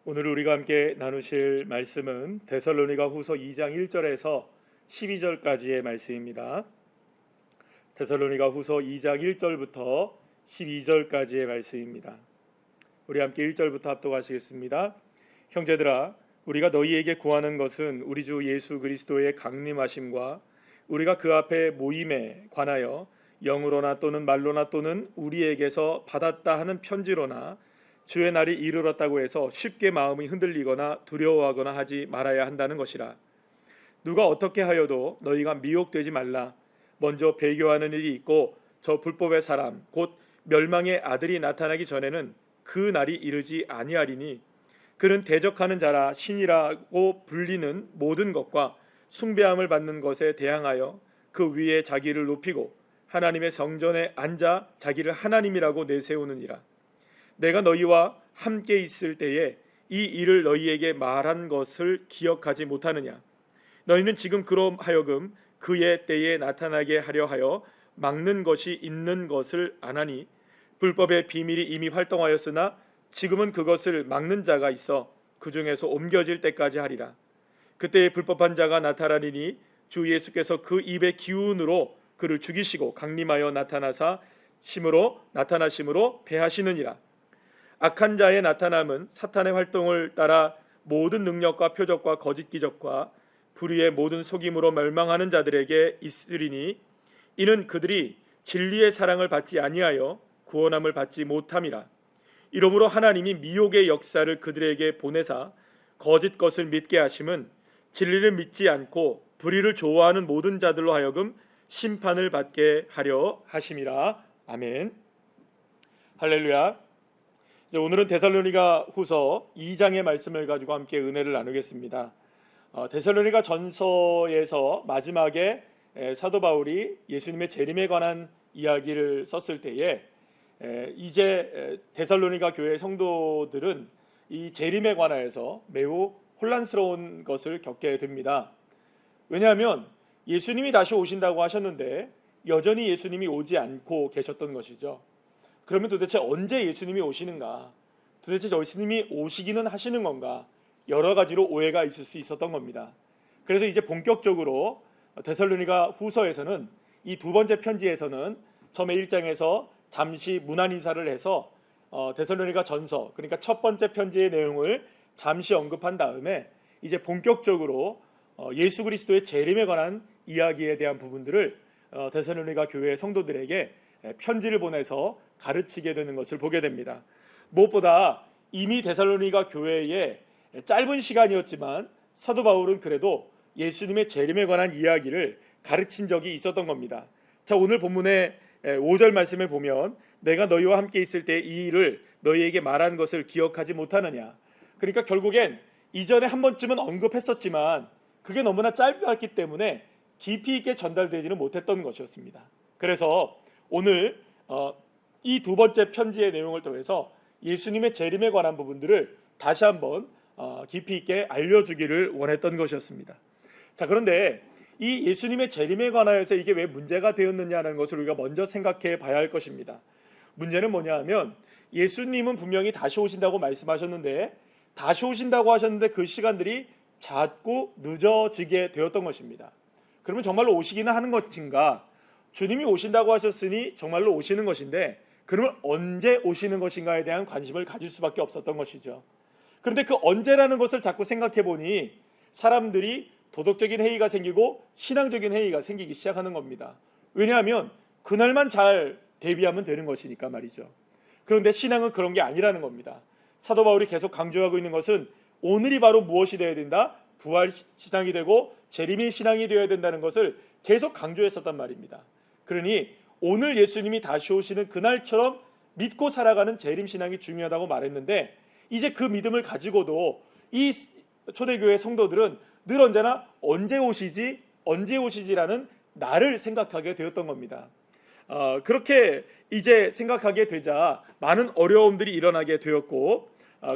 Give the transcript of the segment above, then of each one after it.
오늘 우리가 함께 나누실 말씀은 데살로니가 후서 2장 1절에서 12절까지의 말씀입니다. 데살로니가 후서 2장 1절부터 12절까지의 말씀입니다. 우리 함께 1절부터 합독하시겠습니다. 형제들아, 우리가 너희에게 구하는 것은 우리 주 예수 그리스도의 강림하심과 우리가 그 앞에 모임에 관하여 영으로나 또는 말로나 또는 우리에게서 받았다 하는 편지로나 주의 날이 이르렀다고 해서 쉽게 마음이 흔들리거나 두려워하거나 하지 말아야 한다는 것이라. 누가 어떻게 하여도 너희가 미혹되지 말라. 먼저 배교하는 일이 있고 저 불법의 사람 곧 멸망의 아들이 나타나기 전에는 그 날이 이르지 아니하리니 그는 대적하는 자라 신이라고 불리는 모든 것과 숭배함을 받는 것에 대항하여 그 위에 자기를 높이고 하나님의 성전에 앉아 자기를 하나님이라고 내세우느니라. 내가 너희와 함께 있을 때에 이 일을 너희에게 말한 것을 기억하지 못하느냐. 너희는 지금 그럼 하여금 그의 때에 나타나게 하려 하여 막는 것이 있는 것을 아나니 불법의 비밀이 이미 활동하였으나 지금은 그것을 막는 자가 있어 그 중에서 옮겨질 때까지 하리라. 그때에 불법한 자가 나타나리니 주 예수께서 그 입의 기운으로 그를 죽이시고 강림하여 나타나심으로 패하시느니라. 악한 자의 나타남은 사탄의 활동을 따라 모든 능력과 표적과 거짓 기적과 불의의 모든 속임으로 멸망하는 자들에게 있으리니 이는 그들이 진리의 사랑을 받지 아니하여 구원함을 받지 못함이라. 이러므로 하나님이 미혹의 역사를 그들에게 보내사 거짓 것을 믿게 하심은 진리를 믿지 않고 불의를 좋아하는 모든 자들로 하여금 심판을 받게 하려 하심이라. 아멘. 할렐루야. 오늘은 데살로니가 후서 2장의 말씀을 가지고 함께 은혜를 나누겠습니다. 데살로니가 전서에서 마지막에 사도 바울이 예수님의 재림에 관한 이야기를 썼을 때에 이제 데살로니가 교회 성도들은 이 재림에 관하여서 매우 혼란스러운 것을 겪게 됩니다. 왜냐하면 예수님이 다시 오신다고 하셨는데 여전히 예수님이 오지 않고 계셨던 것이죠. 그러면 도대체 언제 예수님이 오시는가? 도대체 예수님이 오시기는 하시는 건가? 여러 가지로 오해가 있을 수 있었던 겁니다. 그래서 이제 본격적으로 데살로니가 후서에서는 이 두 번째 편지에서는 처음에 1장에서 잠시 문안 인사를 해서 데살로니가 전서, 그러니까 첫 번째 편지의 내용을 잠시 언급한 다음에 이제 본격적으로 예수 그리스도의 재림에 관한 이야기에 대한 부분들을 데살로니가 교회 성도들에게 편지를 보내서 가르치게 되는 것을 보게 됩니다. 무엇보다 이미 데살로니가 교회에 짧은 시간이었지만 사도 바울은 그래도 예수님의 재림에 관한 이야기를 가르친 적이 있었던 겁니다. 자, 오늘 본문의 5절 말씀에 보면 내가 너희와 함께 있을 때 이 일을 너희에게 말한 것을 기억하지 못하느냐. 그러니까 결국엔 이전에 한 번쯤은 언급했었지만 그게 너무나 짧았기 때문에 깊이 있게 전달되지는 못했던 것이었습니다. 그래서 오늘 이 두 번째 편지의 내용을 통해서 예수님의 재림에 관한 부분들을 다시 한번 깊이 있게 알려주기를 원했던 것이었습니다. 자, 그런데 이 예수님의 재림에 관하여서 이게 왜 문제가 되었느냐는 것을 우리가 먼저 생각해 봐야 할 것입니다. 문제는 뭐냐 하면 예수님은 분명히 다시 오신다고 말씀하셨는데 다시 오신다고 하셨는데 그 시간들이 자꾸 늦어지게 되었던 것입니다. 그러면 정말로 오시기는 하는 것인가? 주님이 오신다고 하셨으니 정말로 오시는 것인데 그러면 언제 오시는 것인가에 대한 관심을 가질 수밖에 없었던 것이죠. 그런데 그 언제라는 것을 자꾸 생각해 보니 사람들이 도덕적인 회의가 생기고 신앙적인 회의가 생기기 시작하는 겁니다. 왜냐하면 그날만 잘 대비하면 되는 것이니까 말이죠. 그런데 신앙은 그런 게 아니라는 겁니다. 사도 바울이 계속 강조하고 있는 것은 오늘이 바로 무엇이 되어야 된다? 부활 신앙이 되고 재림의 신앙이 되어야 된다는 것을 계속 강조했었단 말입니다. 그러니 오늘 예수님이 다시 오시는 그날처럼 믿고 살아가는 재림 신앙이 중요하다고 말했는데 이제 그 믿음을 가지고도 이 초대교회 성도들은 늘 언제나 언제 오시지라는 날을 생각하게 되었던 겁니다. 그렇게 이제 생각하게 되자 많은 어려움들이 일어나게 되었고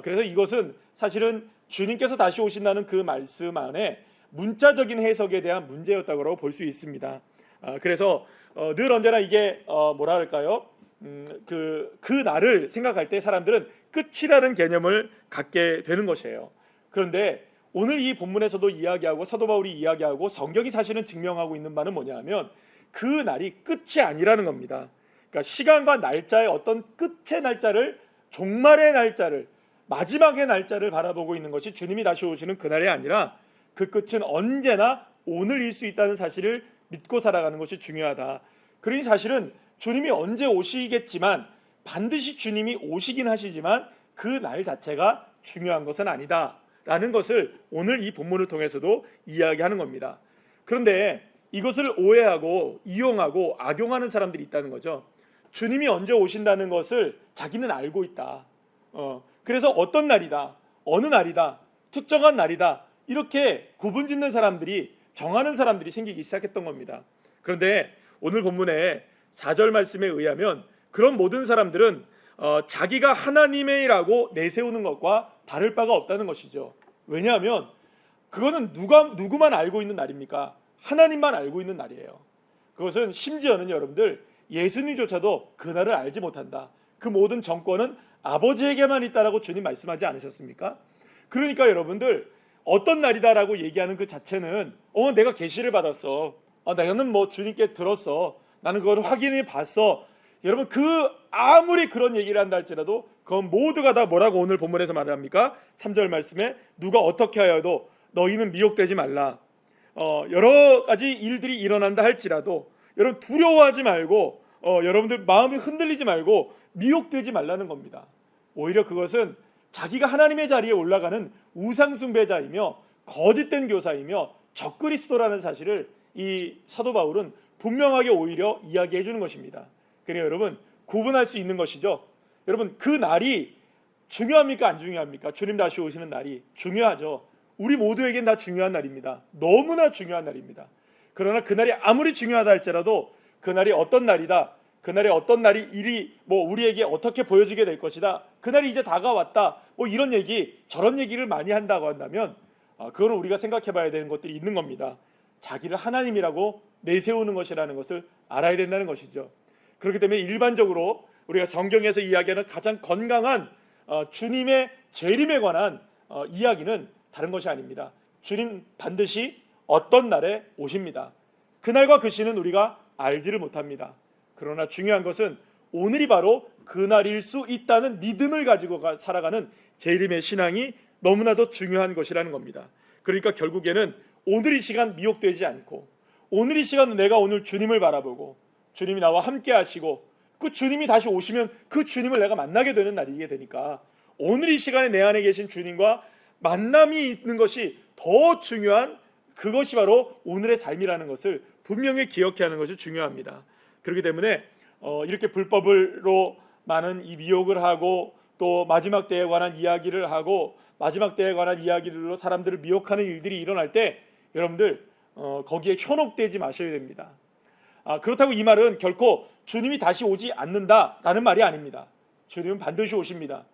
그래서 이것은 사실은 주님께서 다시 오신다는 그 말씀 안에 문자적인 해석에 대한 문제였다고 볼 수 있습니다. 그래서 늘 언제나 이게 뭐라 할까요? 그 날을 생각할 때 사람들은 끝이라는 개념을 갖게 되는 것이에요. 그런데 오늘 이 본문에서도 이야기하고 사도 바울이 이야기하고 성경이 사실은 증명하고 있는 바는 뭐냐면 그 날이 끝이 아니라는 겁니다. 그러니까 시간과 날짜의 어떤 끝의 날짜를, 종말의 날짜를, 마지막의 날짜를 바라보고 있는 것이 주님이 다시 오시는 그날이 아니라 그 끝은 언제나 오늘일 수 있다는 사실을 믿고 살아가는 것이 중요하다. 그러니 사실은 주님이 언제 오시겠지만 반드시 주님이 오시긴 하시지만 그 날 자체가 중요한 것은 아니다라는 것을 오늘 이 본문을 통해서도 이야기하는 겁니다. 그런데 이것을 오해하고 이용하고 악용하는 사람들이 있다는 거죠. 주님이 언제 오신다는 것을 자기는 알고 있다. 그래서 어떤 날이다, 어느 날이다, 특정한 날이다, 이렇게 구분짓는 사람들이, 정하는 사람들이 생기기 시작했던 겁니다. 그런데 오늘 본문의 4절 말씀에 의하면 그런 모든 사람들은 자기가 하나님이라고 내세우는 것과 다를 바가 없다는 것이죠. 왜냐하면 그거는 누구만 알고 있는 날입니까? 하나님만 알고 있는 날이에요. 그것은 심지어는 여러분들 예수님조차도 그날을 알지 못한다. 그 모든 정권은 아버지에게만 있다라고 주님 말씀하지 않으셨습니까? 그러니까 여러분들 어떤 날이다라고 얘기하는 그 자체는 내가 계시를 받았어, 나는 뭐 주님께 들었어, 나는 그걸 확인해 봤어. 여러분 그 아무리 그런 얘기를 한다 할지라도 그건 모두가 다 뭐라고 오늘 본문에서 말합니까? 3절 말씀에 누가 어떻게 하여도 너희는 미혹되지 말라. 여러 가지 일들이 일어난다 할지라도 여러분 두려워하지 말고 여러분들 마음이 흔들리지 말고 미혹되지 말라는 겁니다. 오히려 그것은 자기가 하나님의 자리에 올라가는 우상숭배자이며 거짓된 교사이며 적그리스도라는 사실을 이 사도 바울은 분명하게 오히려 이야기해 주는 것입니다. 그래요, 여러분 구분할 수 있는 것이죠. 여러분 그 날이 중요합니까? 안 중요합니까? 주님 다시 오시는 날이 중요하죠. 우리 모두에겐 다 중요한 날입니다. 너무나 중요한 날입니다. 그러나 그날이 아무리 중요하다 할지라도 그날이 어떤 날이다, 그날에 어떤 날이 일이 우리에게 어떻게 보여지게 될 것이다, 그날이 이제 다가왔다, 이런 얘기 저런 얘기를 많이 한다고 한다면 그거는 우리가 생각해 봐야 되는 것들이 있는 겁니다. 자기를 하나님이라고 내세우는 것이라는 것을 알아야 된다는 것이죠. 그렇기 때문에 일반적으로 우리가 성경에서 이야기하는 가장 건강한 주님의 재림에 관한 이야기는 다른 것이 아닙니다. 주님 반드시 어떤 날에 오십니다. 그날과 그 시는 우리가 알지를 못합니다. 그러나 중요한 것은 오늘이 바로 그날일 수 있다는 믿음을 가지고 살아가는 재림의 신앙이 너무나도 중요한 것이라는 겁니다. 그러니까 결국에는 오늘 이 시간 미혹되지 않고, 오늘 이 시간은 내가 오늘 주님을 바라보고 주님이 나와 함께 하시고 그 주님이 다시 오시면 그 주님을 내가 만나게 되는 날이게 되니까 오늘 이 시간에 내 안에 계신 주님과 만남이 있는 것이 더 중요한, 그것이 바로 오늘의 삶이라는 것을 분명히 기억해야 하는 것이 중요합니다. 그렇기 때문에 이렇게 불법으로 많은 이 미혹을 하고 또 마지막 때에 관한 이야기를 하고 마지막 때에 관한 이야기들로 사람들을 미혹하는 일들이 일어날 때 여러분들 거기에 현혹되지 마셔야 됩니다. 그렇다고 이 말은 결코 주님이 다시 오지 않는다라는 말이 아닙니다. 주님은 반드시 오십니다.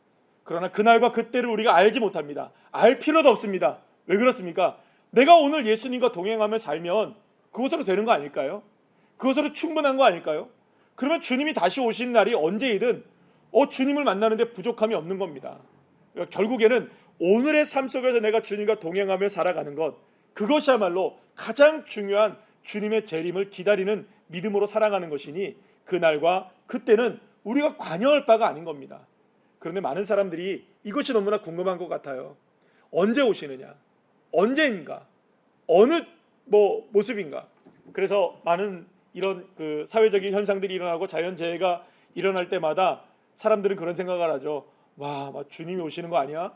그러나 그날과 그때를 우리가 알지 못합니다. 알 필요도 없습니다. 왜 그렇습니까? 내가 오늘 예수님과 동행하며 살면 그것으로 되는 거 아닐까요? 그것으로 충분한 거 아닐까요? 그러면 주님이 다시 오신 날이 언제이든 주님을 만나는데 부족함이 없는 겁니다. 그러니까 결국에는 오늘의 삶 속에서 내가 주님과 동행하며 살아가는 것, 그것이야말로 가장 중요한 주님의 재림을 기다리는 믿음으로 살아가는 것이니 그날과 그때는 우리가 관여할 바가 아닌 겁니다. 그런데 많은 사람들이 이것이 너무나 궁금한 것 같아요. 언제 오시느냐? 언제인가? 어느 모습인가? 그래서 많은 이런 그 사회적인 현상들이 일어나고 자연재해가 일어날 때마다 사람들은 그런 생각을 하죠. 주님이 오시는 거 아니야?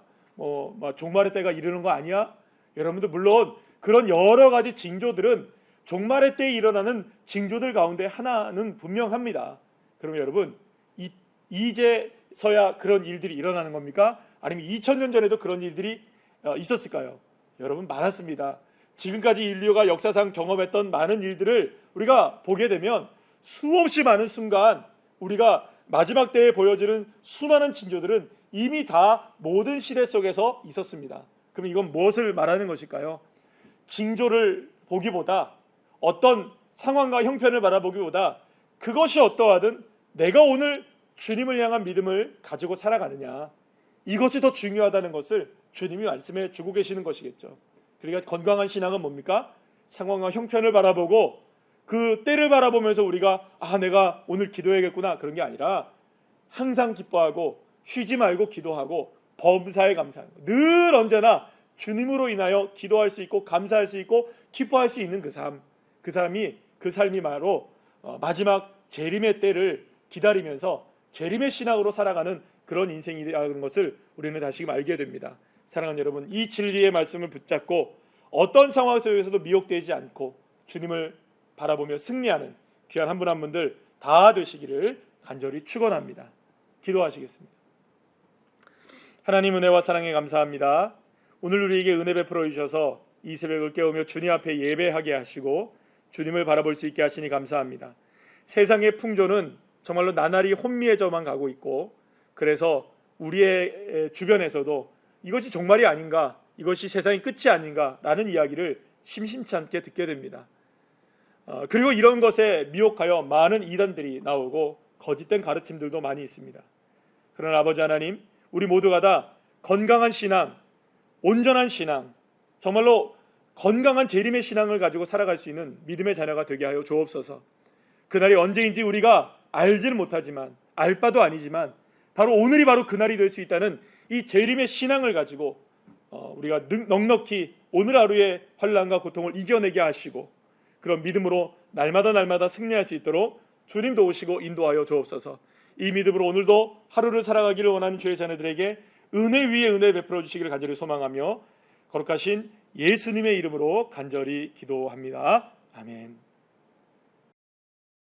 종말의 때가 이르는 거 아니야? 여러분들 물론 그런 여러 가지 징조들은 종말의 때에 일어나는 징조들 가운데 하나는 분명합니다. 그러면 여러분 이제서야 그런 일들이 일어나는 겁니까? 아니면 2000년 전에도 그런 일들이 있었을까요? 여러분 많았습니다. 지금까지 인류가 역사상 경험했던 많은 일들을 우리가 보게 되면 수없이 많은 순간 우리가 마지막 때에 보여지는 수많은 징조들은 이미 다 모든 시대 속에서 있었습니다. 그럼 이건 무엇을 말하는 것일까요? 징조를 보기보다 어떤 상황과 형편을 바라보기보다 그것이 어떠하든 내가 오늘 주님을 향한 믿음을 가지고 살아가느냐, 이것이 더 중요하다는 것을 주님이 말씀해 주고 계시는 것이겠죠. 그러니까 건강한 신앙은 뭡니까? 상황과 형편을 바라보고 그 때를 바라보면서 우리가 내가 오늘 기도해야겠구나 그런 게 아니라 항상 기뻐하고 쉬지 말고 기도하고 범사에 감사하는 것. 늘 언제나 주님으로 인하여 기도할 수 있고 감사할 수 있고 기뻐할 수 있는 그 삶이 바로 마지막 재림의 때를 기다리면서 재림의 신앙으로 살아가는 그런 인생이라는 것을 우리는 다시금 알게 됩니다. 사랑하는 여러분, 이 진리의 말씀을 붙잡고 어떤 상황 속에서도 미혹되지 않고 주님을 바라보며 승리하는 귀한 한 분 한 분들 다 되시기를 간절히 축원합니다. 기도하시겠습니다. 하나님 은혜와 사랑에 감사합니다. 오늘 우리에게 은혜 베풀어 주셔서 이 새벽을 깨우며 주님 앞에 예배하게 하시고 주님을 바라볼 수 있게 하시니 감사합니다. 세상의 풍조는 정말로 나날이 혼미해져만 가고 있고, 그래서 우리의 주변에서도 이것이 종말이 아닌가, 이것이 세상의 끝이 아닌가라는 이야기를 심심치 않게 듣게 됩니다. 그리고 이런 것에 미혹하여 많은 이단들이 나오고 거짓된 가르침들도 많이 있습니다. 그러나 아버지 하나님, 우리 모두가 다 건강한 신앙, 온전한 신앙, 정말로 건강한 재림의 신앙을 가지고 살아갈 수 있는 믿음의 자녀가 되게 하여 주옵소서. 그날이 언제인지 우리가 알지는 못하지만, 알 바도 아니지만 바로 오늘이 바로 그날이 될 수 있다는 이 재림의 신앙을 가지고 우리가 넉넉히 오늘 하루의 환난과 고통을 이겨내게 하시고 그런 믿음으로 날마다 승리할 수 있도록 주님 도우시고 인도하여 주옵소서. 이 믿음으로 오늘도 하루를 살아가기를 원하는 주의 자녀들에게 은혜 위에 은혜 베풀어 주시기를 간절히 소망하며 거룩하신 예수님의 이름으로 간절히 기도합니다. 아멘.